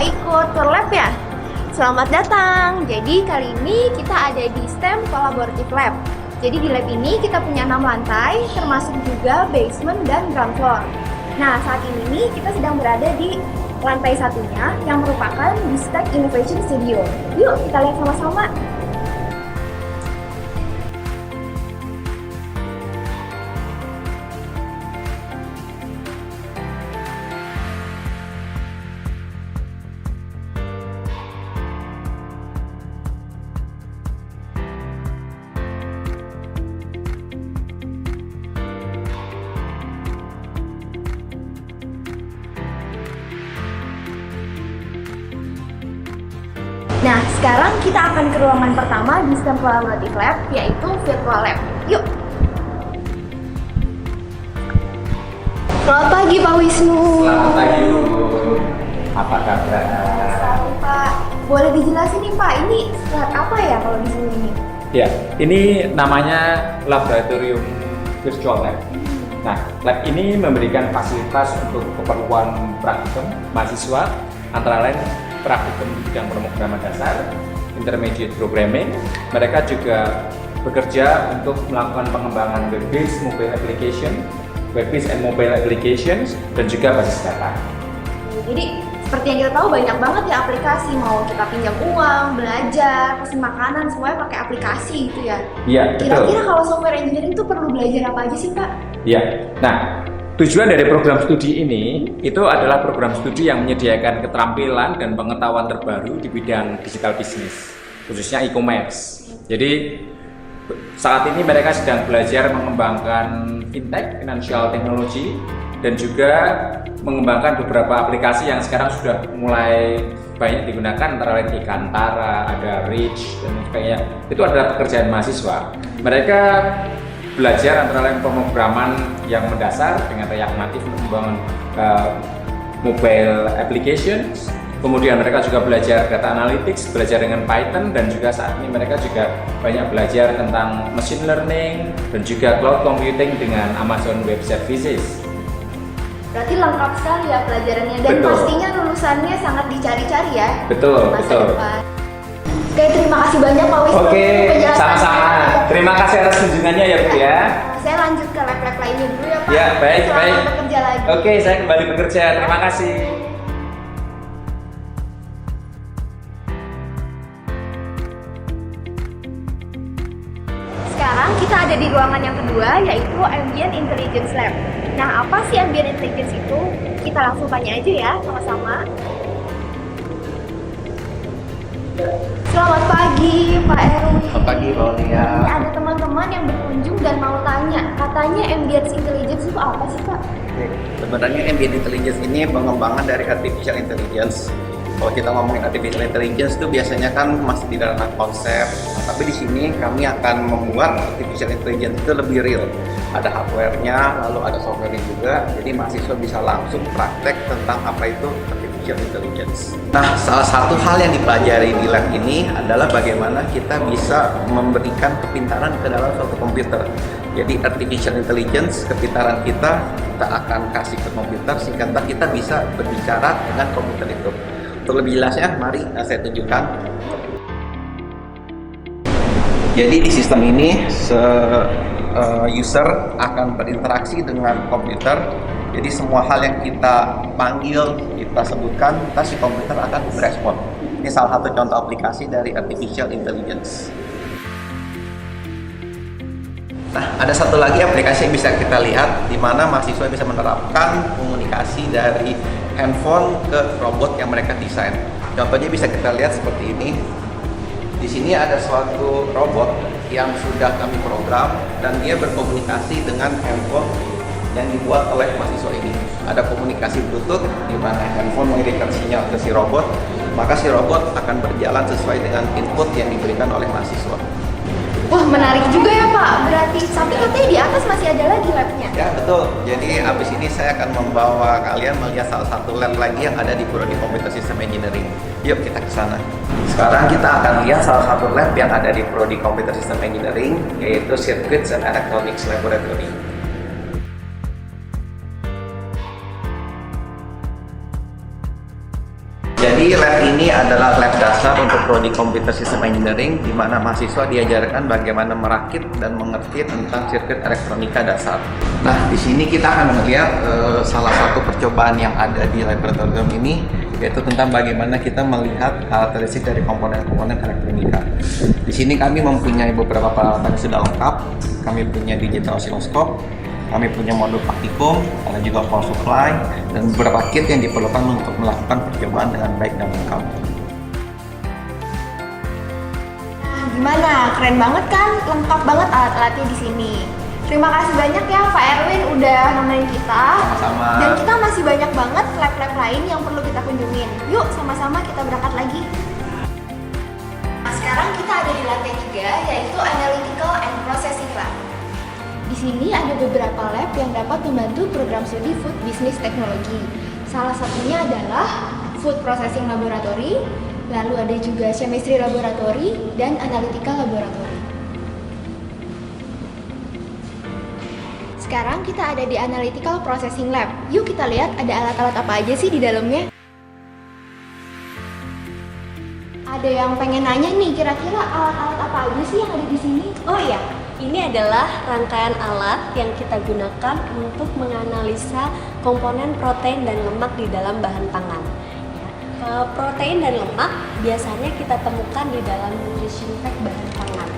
ikut tour lab ya? Selamat datang. Jadi kali ini kita ada di STEM Collaborative Lab. Jadi di lab ini kita punya 6 lantai, termasuk juga basement dan ground floor. Nah, saat ini nih kita sedang berada di lantai satunya yang merupakan BISTEC Innovation Studio. Yuk kita lihat sama-sama. Nah, sekarang kita akan ke ruangan pertama di STEM Collaborative Lab, yaitu Virtual Lab. Yuk! Selamat pagi, Pak Wisnu. Selamat pagi, Bu. Apa kabar? Selamat, Pak. Boleh dijelasin nih, Pak, ini lab apa ya kalau di sini ini? Ya, ini namanya Laboratorium Virtual Lab. Nah, lab ini memberikan fasilitas untuk keperluan praktikum mahasiswa, antara lain praktikum di bidang pemrograman dasar, intermediate programming. Mereka juga bekerja untuk melakukan pengembangan web-based mobile application, web-based and mobile applications, dan juga basis data. Jadi seperti yang kita tahu banyak banget ya aplikasi, mau kita pinjam uang, belajar, pesen makanan, semuanya pakai aplikasi gitu ya. Iya, betul. Kira-kira kalau software engineering itu perlu belajar apa aja sih, Pak? Iya. Nah, tujuan dari program studi ini itu adalah program studi yang menyediakan keterampilan dan pengetahuan terbaru di bidang digital business, khususnya e-commerce. Jadi saat ini mereka sedang belajar mengembangkan fintech, financial technology, dan juga mengembangkan beberapa aplikasi yang sekarang sudah mulai banyak digunakan, antara lain Ikantara, ada Reach, dan sebagainya. Itu adalah pekerjaan mahasiswa. Mereka belajar antara lain pemrograman yang mendasar dengan React Native untuk membangun mobile applications. Kemudian mereka juga belajar data analytics, belajar dengan Python, dan juga saat ini mereka juga banyak belajar tentang machine learning dan juga cloud computing dengan Amazon Web Services. Berarti lengkap sekali ya pelajarannya, dan Betul. pastinya lulusannya sangat dicari-cari ya. Betul, di masa betul. depan. Oke, terima kasih banyak Pak Wisnu. Oke, penjelasannya. sama-sama. Terima kasih atas kunjungannya ya, Bu ya. Saya lanjut ke lab-lab lainnya dulu ya Pak. Ya, baik, Selamat baik. bekerja lagi. Oke, saya kembali bekerja. Terima kasih. Sekarang kita ada di ruangan yang kedua, yaitu Ambient Intelligence Lab. Nah, apa sih Ambient Intelligence itu? Kita langsung tanya aja ya, sama-sama. Selamat pagi, Pak Erwin. Selamat pagi, Mbak Olia. Ini ada teman-teman yang berkunjung dan mau tanya, katanya Ambient Intelligence itu apa sih, Pak? Sebenarnya ambient intelligence ini pengembangan dari artificial intelligence. Kalau kita ngomongin artificial intelligence itu biasanya kan masih di ranah konsep, tapi di sini kami akan membuat artificial intelligence itu lebih real. Ada hardware-nya, lalu ada software-nya juga, jadi mahasiswa bisa langsung praktek tentang apa itu artificial intelligence. Nah, salah satu hal yang dipelajari di lab ini adalah bagaimana kita bisa memberikan kepintaran ke dalam suatu komputer. Jadi artificial intelligence, kepintaran kita akan kasih ke komputer sehingga kita bisa berbicara dengan komputer itu. Untuk lebih jelasnya, mari saya tunjukkan. Jadi di sistem ini, user akan berinteraksi dengan komputer. Jadi semua hal yang kita panggil, kita sebutkan, si komputer akan berespon. Ini salah satu contoh aplikasi dari artificial intelligence. Nah, ada satu lagi aplikasi yang bisa kita lihat, di mana mahasiswa bisa menerapkan komunikasi dari handphone ke robot yang mereka desain. Contohnya bisa kita lihat seperti ini. Di sini ada suatu robot yang sudah kami program dan dia berkomunikasi dengan handphone yang dibuat oleh mahasiswa ini. Ada komunikasi Bluetooth di mana handphone mengirimkan sinyal ke si robot, maka si robot akan berjalan sesuai dengan input yang diberikan oleh mahasiswa. Wah, menarik juga ya Pak. Berarti, tapi katanya di atas masih ada lagi labnya. Ya betul, jadi abis ini saya akan membawa kalian melihat salah satu lab lagi yang ada di Prodi Computer System Engineering. Yuk kita ke sana. Sekarang kita akan lihat salah satu lab yang ada di Prodi Computer System Engineering, yaitu Circuits and Electronics Laboratory. Jadi Jadi lab ini adalah lab dasar untuk prodi Computer System Engineering, di mana mahasiswa diajarkan bagaimana merakit dan mengerti tentang sirkuit elektronika dasar. Nah, di sini kita akan melihat salah satu percobaan yang ada di laboratorium ini, yaitu tentang bagaimana kita melihat karakteristik dari komponen-komponen elektronika. Di sini kami mempunyai beberapa peralatan yang sudah lengkap. Kami punya digital oscilloscope, kami punya modul praktikum, ada juga power supply, dan beberapa kit yang diperlukan untuk melakukan percobaan dengan baik dan lengkap. Nah, gimana? Keren banget kan? Lengkap banget alat-alatnya di sini. Terima kasih banyak ya Pak Erwin udah nemenin kita. Sama-sama. Dan kita masih banyak banget lab-lab lain yang perlu kita kunjungin. Yuk sama-sama kita berangkat lagi. Nah, sekarang kita ada di lantai 3 yaitu Analytical and Processing Lab. Di sini ada beberapa lab yang dapat membantu program studi Food Business Technology. Salah satunya adalah Food Processing Laboratory, lalu ada juga Chemistry Laboratory dan Analytical Laboratory. Sekarang kita ada di Analytical Processing Lab. Yuk kita lihat ada alat-alat apa aja sih di dalamnya. Ada yang pengen nanya nih, kira-kira alat-alat apa aja sih yang ada di sini? Oh iya, ini adalah rangkaian alat yang kita gunakan untuk menganalisa komponen protein dan lemak di dalam bahan pangan. Ya, protein dan lemak biasanya kita temukan di dalam nutrition fact bahan pangan.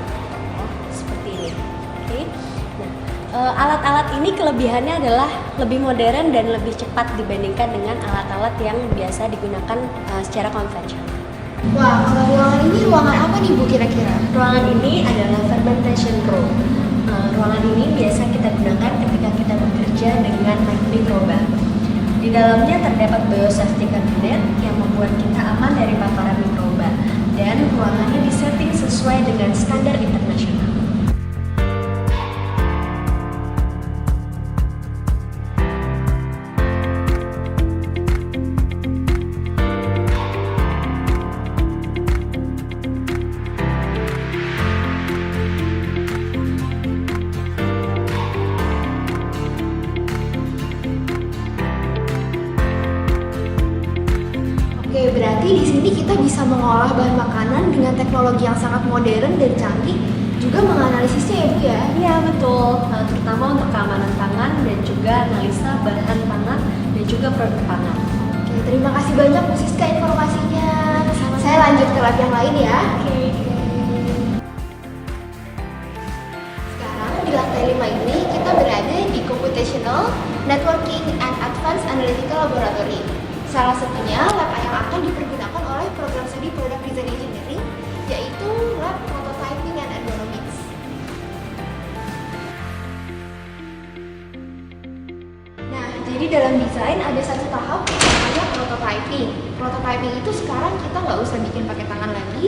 Ya, seperti ini. Oke. Nah, alat-alat ini kelebihannya adalah lebih modern dan lebih cepat dibandingkan dengan alat-alat yang biasa digunakan secara konvensional. Wah, kalau ruangan ini ruangan apa nih Bu kira-kira? Ruangan ini adalah fermentation room. Ruangan ini biasa kita gunakan ketika kita bekerja dengan mikroba. Di dalamnya terdapat biosafety cabinet yang membuat kita aman dari paparan mikroba. Dan ruangannya disetting sesuai dengan standar internasional. Oke, berarti di sini kita bisa mengolah bahan makanan dengan teknologi yang sangat modern dan canggih, juga menganalisisnya ya Bu ya? Iya betul, terutama untuk keamanan pangan dan juga analisa bahan pangan dan juga produk pangan. Oke, terima kasih banyak Bu Siska informasinya. Saya lanjut ke lab yang lain ya. Oke. Sekarang di lantai 5 ini kita berada di Computational, Networking, and Advanced Analytical Laboratory. Salah satunya lab yang akan dipergunakan oleh program studi Product Design Engineering, yaitu lab Prototyping and Ergonomics. Nah, jadi dalam desain ada satu tahap yang namanya prototyping. Prototyping itu sekarang kita nggak usah bikin pakai tangan lagi,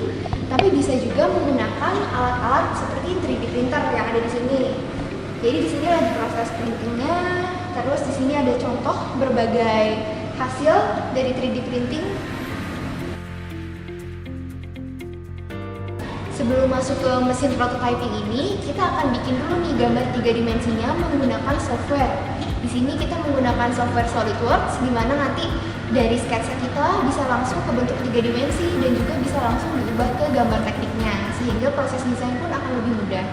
tapi bisa juga menggunakan alat-alat seperti 3D printer yang ada di sini. Jadi di sini lagi proses printingnya, terus di sini ada contoh berbagai hasil dari 3D printing. Sebelum masuk ke mesin prototyping ini, kita akan bikin dulu nih gambar 3 dimensinya menggunakan software. Di sini kita menggunakan software SolidWorks, di mana nanti dari sketsa kita bisa langsung ke bentuk 3 dimensi dan juga bisa langsung diubah ke gambar tekniknya, sehingga proses desain pun akan lebih mudah.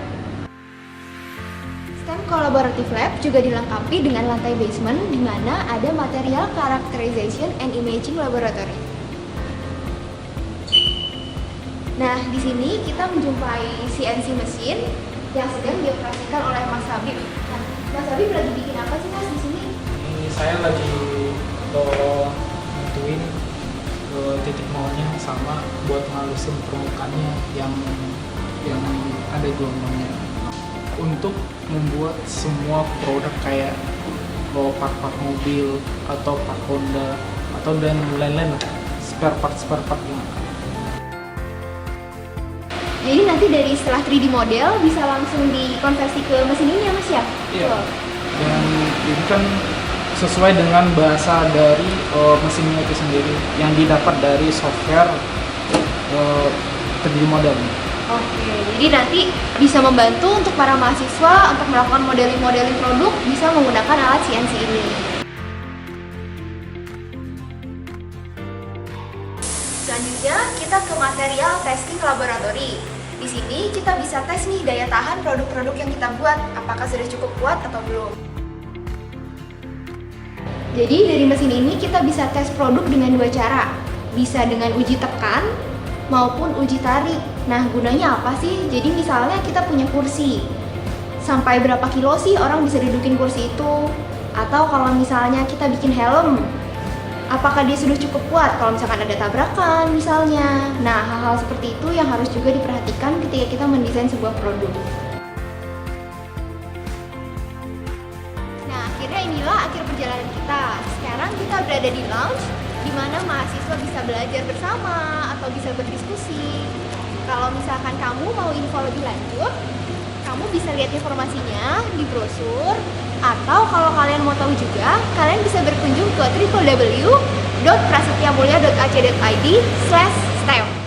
STEM Collaborative Lab juga dilengkapi dengan lantai basement di mana ada Material Characterization and Imaging Laboratory. Nah, di sini kita menjumpai CNC mesin yang sedang dioperasikan oleh Mas Habib. Nah, Mas Habib lagi bikin apa sih Mas di sini? Ini saya lagi nentuin titik maunya sama buat ngalusin permukaannya yang ada gelombangnya. Untuk membuat semua produk kayak part-part mobil atau part Honda atau dan lain-lain lah, spare part yang Jadi nanti dari setelah 3D model bisa langsung dikonversi ke mesin ini ya Mas ya? Iya. Betul. Dan ini kan sesuai dengan bahasa dari mesinnya itu sendiri yang didapat dari software 3D model. Oke, jadi nanti bisa membantu untuk para mahasiswa untuk melakukan modeling-modeling produk bisa menggunakan alat CNC ini. kita ke material testing laboratory. Di sini kita bisa tes nih daya tahan produk-produk yang kita buat, apakah sudah cukup kuat atau belum. Jadi dari mesin ini kita bisa tes produk dengan dua cara, bisa dengan uji tekan maupun uji tarik. Nah, gunanya apa sih? Jadi misalnya kita punya kursi, sampai berapa kilo sih orang bisa dudukin kursi itu? Atau kalau misalnya kita bikin helm, apakah dia sudah cukup kuat kalau misalkan ada tabrakan misalnya? Nah, hal-hal seperti itu yang harus juga diperhatikan ketika kita mendesain sebuah produk. Nah, akhirnya inilah akhir perjalanan kita. Sekarang kita berada di lounge, di mana mahasiswa bisa belajar bersama atau bisa berdiskusi. Kalau misalkan kamu mau info lebih lanjut, kamu bisa lihat informasinya di brosur, atau kalau kalian mau tahu juga, kalian bisa berkunjung ke www.prasetyamulya.ac.id/STEM.